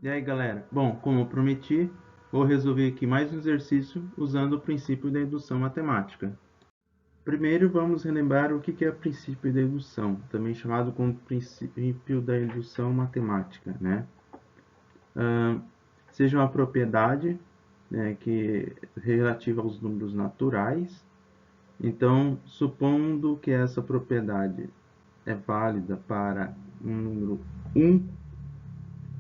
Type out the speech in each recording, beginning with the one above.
E aí, galera? Bom, como eu prometi, vou resolver aqui mais um exercício usando o princípio da indução matemática. Primeiro, vamos relembrar o que é o princípio da indução, também chamado como princípio da indução matemática, né? Seja uma propriedade, né, que é relativa aos números naturais. Então, supondo que essa propriedade é válida para um número 1,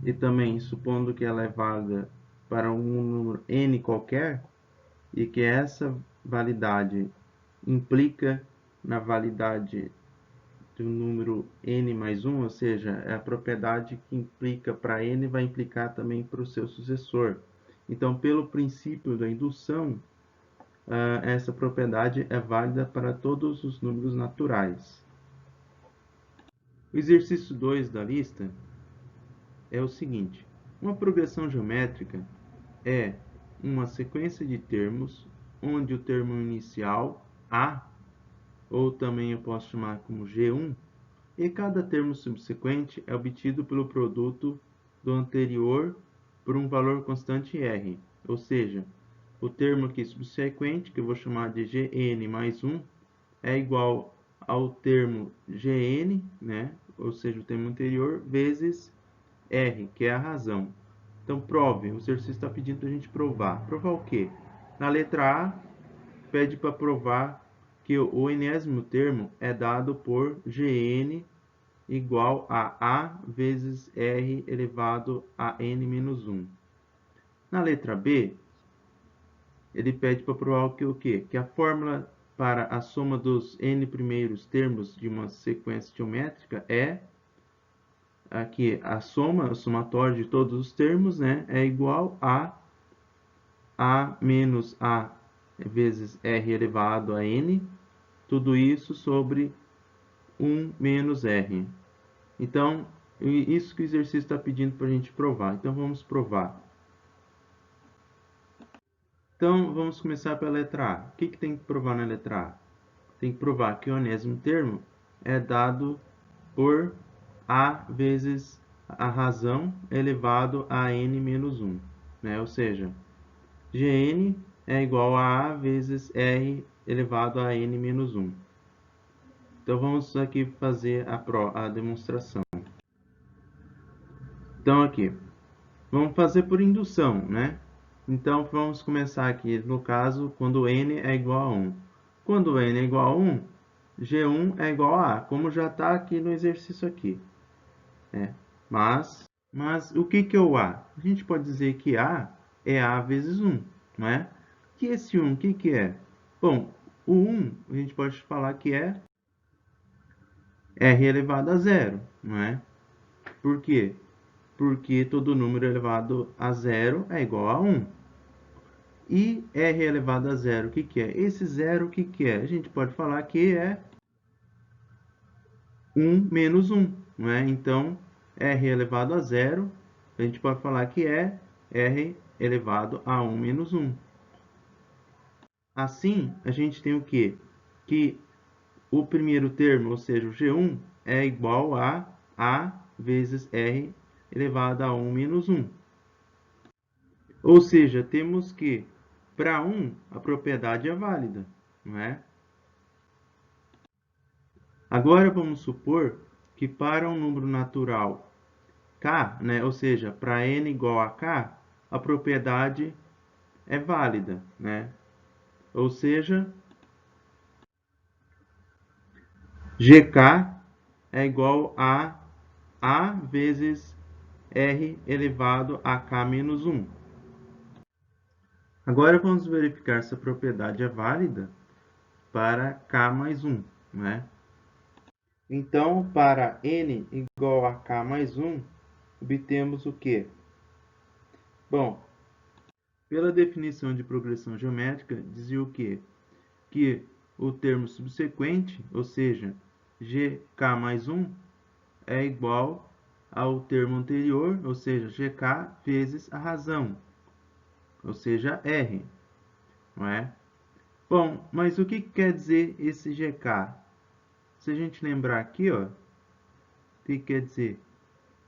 e também supondo que ela é válida para um número n qualquer, e que essa validade implica na validade do número n mais 1, ou seja, é a propriedade que implica para n vai implicar também para o seu sucessor. Então, pelo princípio da indução, essa propriedade é válida para todos os números naturais. O exercício 2 da lista é o seguinte: uma progressão geométrica é uma sequência de termos onde o termo inicial A, ou também eu posso chamar como G1, e cada termo subsequente é obtido pelo produto do anterior por um valor constante R. Ou seja, o termo aqui subsequente, que eu vou chamar de Gn mais 1, é igual ao termo Gn, né? Ou seja, o termo anterior, vezes R, que é a razão. Então, prove. O exercício está pedindo para a gente provar. Provar o quê? Na letra A, pede para provar que o enésimo termo é dado por Gn igual a A vezes R elevado a N menos 1. Na letra B, ele pede para provar o quê? Que a fórmula para a soma dos N primeiros termos de uma sequência geométrica é aqui a soma, o somatório de todos os termos, né, é igual a menos A vezes R elevado a N, tudo isso sobre 1 menos R. Então, isso que o exercício está pedindo para a gente provar. Então, vamos provar. Então, vamos começar pela letra A. O que tem que provar na letra A? Tem que provar que o enésimo termo é dado por A vezes a razão elevado a N menos 1. Né? Ou seja, Gn é igual a vezes R elevado a N menos 1. Então, vamos aqui fazer a demonstração. Então, aqui, vamos fazer por indução, né? Então, vamos começar aqui, no caso, quando n é igual a 1. Quando n é igual a 1, G1 é igual a A, como já está aqui no exercício aqui. Né? Mas o que é o A? A gente pode dizer que A é A vezes 1, não é? E esse 1, o que é? Bom, o 1 a gente pode falar que é R elevado a zero, não é? Por quê? Porque todo número elevado a zero é igual a 1. E R elevado a zero, o que é? Esse zero, o que é? A gente pode falar que é 1 menos 1, não é? Então, R elevado a zero, a gente pode falar que é R elevado a 1 menos 1. Assim, a gente tem o quê? Que o primeiro termo, ou seja, o G1, é igual a A vezes R elevado a 1 menos 1. Ou seja, temos que, para 1, a propriedade é válida, não é? Agora vamos supor que para um número natural k, né, ou seja, para n igual a k, a propriedade é válida, né? Ou seja, gk é igual a vezes r elevado a k menos 1. Agora vamos verificar se a propriedade é válida para k mais 1, né? Então, para n igual a k mais 1, obtemos o quê? Bom, pela definição de progressão geométrica, dizia o quê? Que o termo subsequente, ou seja, gk mais 1, é igual ao termo anterior, ou seja, gk vezes a razão, ou seja, r, não é? Bom, mas o que quer dizer esse gk? Se a gente lembrar aqui, ó, o que quer dizer?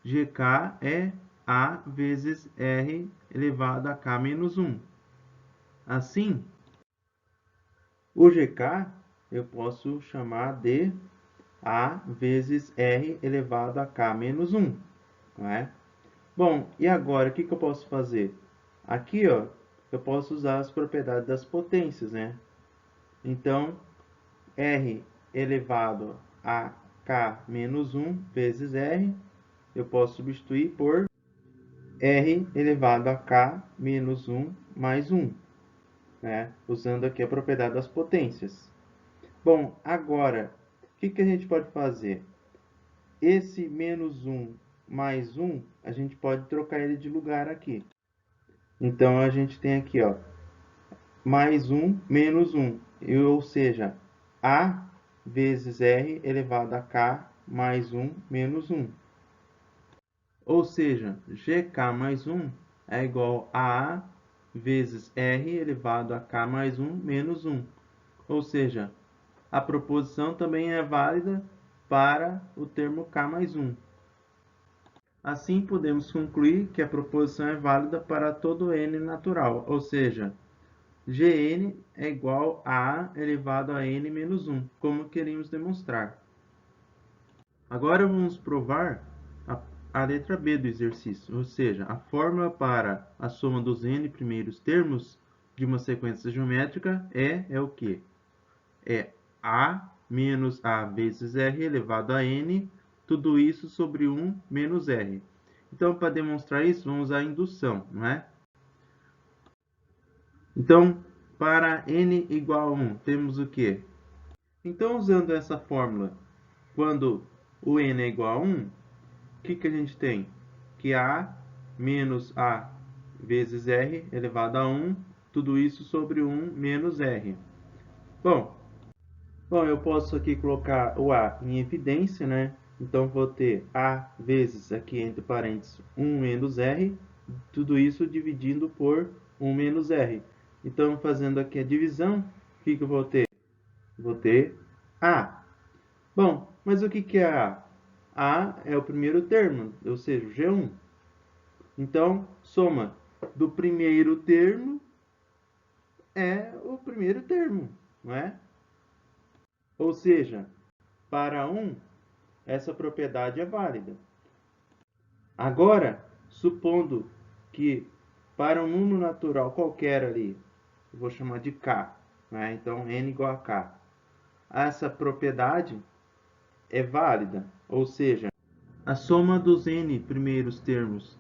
gk é A vezes R elevado a K menos 1. Assim, o GK eu posso chamar de A vezes R elevado a K menos 1, não é? Bom, e agora o que eu posso fazer? Aqui, ó, eu posso usar as propriedades das potências, né? Então, R elevado a K menos 1 vezes R, eu posso substituir por R elevado a K menos 1 mais 1, né? Usando aqui a propriedade das potências. Bom, agora, o que a gente pode fazer? Esse menos 1 mais 1, a gente pode trocar ele de lugar aqui. Então, a gente tem aqui, ó, mais 1 menos 1, ou seja, A vezes R elevado a K mais 1 menos 1. Ou seja, GK mais 1 é igual a A vezes R elevado a K mais 1 menos 1. Ou seja, a proposição também é válida para o termo K mais 1. Assim, podemos concluir que a proposição é válida para todo n natural, ou seja, Gn é igual a A elevado a n menos 1, como queríamos demonstrar. Agora vamos provar a letra B do exercício, ou seja, a fórmula para a soma dos n primeiros termos de uma sequência geométrica é o quê? É A menos A vezes R elevado a n, tudo isso sobre 1 menos R. Então, para demonstrar isso, vamos usar a indução, não é? Então, para n igual a 1, temos o quê? Então, usando essa fórmula, quando o n é igual a 1, o que a gente tem? Que A menos A vezes R elevado a 1, tudo isso sobre 1 menos R. Bom, eu posso aqui colocar o A em evidência, né? Então, vou ter A vezes, aqui entre parênteses, 1 menos R, tudo isso dividindo por 1 menos R. Então, fazendo aqui a divisão, o que eu vou ter? Vou ter A. Bom, mas o que é A? A é o primeiro termo, ou seja, o G1. Então, soma do primeiro termo é o primeiro termo, não é? Ou seja, para 1, essa propriedade é válida. Agora, supondo que para um número natural qualquer ali, eu vou chamar de K, né? Então, n igual a K. Essa propriedade é válida, ou seja, a soma dos n primeiros termos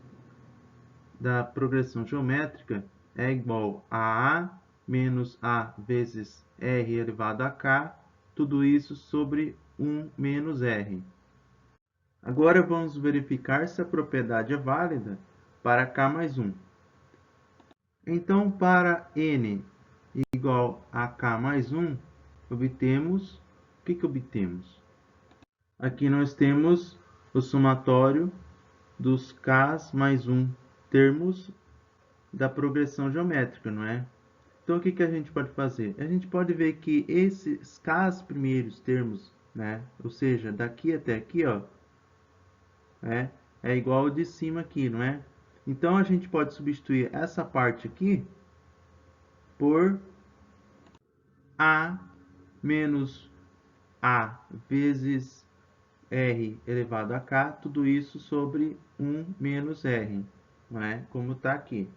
da progressão geométrica é igual a A menos A vezes R elevado a K, tudo isso sobre 1 menos R. Agora vamos verificar se a propriedade é válida para K mais 1. Então, para n igual a K mais 1, obtemos, o que obtemos? Aqui nós temos o somatório dos K mais 1 termos da progressão geométrica, não é? Então, o que a gente pode fazer? A gente pode ver que esses K primeiros termos, né? Ou seja, daqui até aqui, ó, é igual ao de cima aqui, não é? Então, a gente pode substituir essa parte aqui por A menos A vezes R elevado a K, tudo isso sobre 1 menos R, não é? Como está aqui.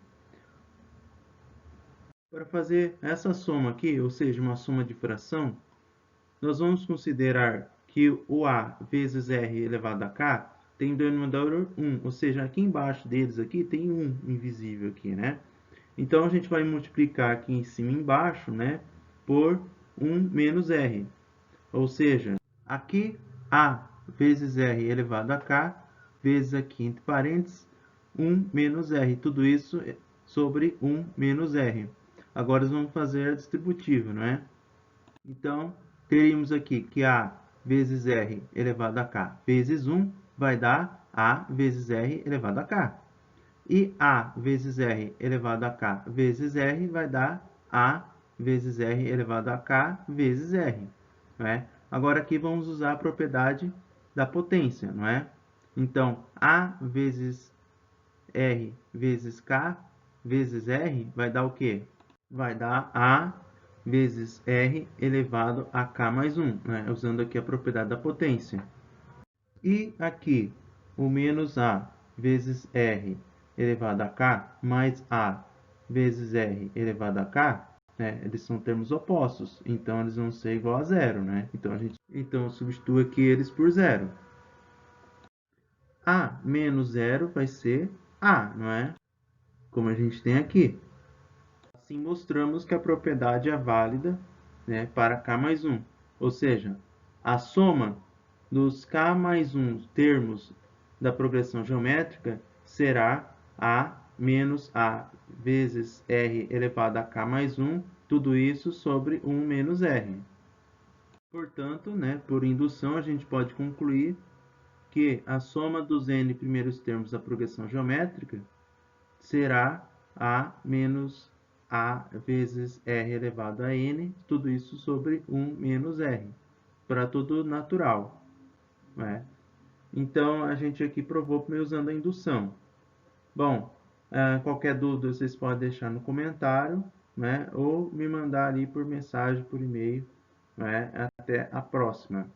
Para fazer essa soma aqui, ou seja, uma soma de fração, nós vamos considerar que o A vezes R elevado a K tem o denominador 1, ou seja, aqui embaixo deles aqui tem 1 invisível aqui, né? Então, a gente vai multiplicar aqui em cima e embaixo, né, por 1 menos R. Ou seja, aqui A vezes R elevado a K, vezes aqui entre parênteses, 1 menos R. Tudo isso sobre 1 menos R. Agora, nós vamos fazer a distributiva, não é? Então, teríamos aqui que A vezes R elevado a K vezes 1 vai dar A vezes R elevado a K. E A vezes R elevado a K vezes R vai dar A vezes R elevado a K vezes R. Não é? Agora aqui vamos usar a propriedade da potência, não é? Então, A vezes R vezes K vezes R vai dar o quê? Vai dar A vezes R elevado a K mais 1, né? Usando aqui a propriedade da potência. E aqui, o menos A vezes R elevado a K mais A vezes R elevado a K, né? Eles são termos opostos, então eles vão ser igual a zero, né? Então substitua aqui eles por zero. A menos zero vai ser A, não é? Como a gente tem aqui. Assim mostramos que a propriedade é válida, né, para K mais 1. Ou seja, a soma dos K mais 1 termos da progressão geométrica será A menos A vezes R elevado a K mais 1, tudo isso sobre 1 menos R. Portanto, né, por indução, a gente pode concluir que a soma dos n primeiros termos da progressão geométrica será A menos A vezes R elevado a N, tudo isso sobre 1 menos R, para tudo natural, né? Então, a gente aqui provou usando a indução. Bom, qualquer dúvida vocês podem deixar no comentário, né? Ou me mandar ali por mensagem, por e-mail, né? Até a próxima.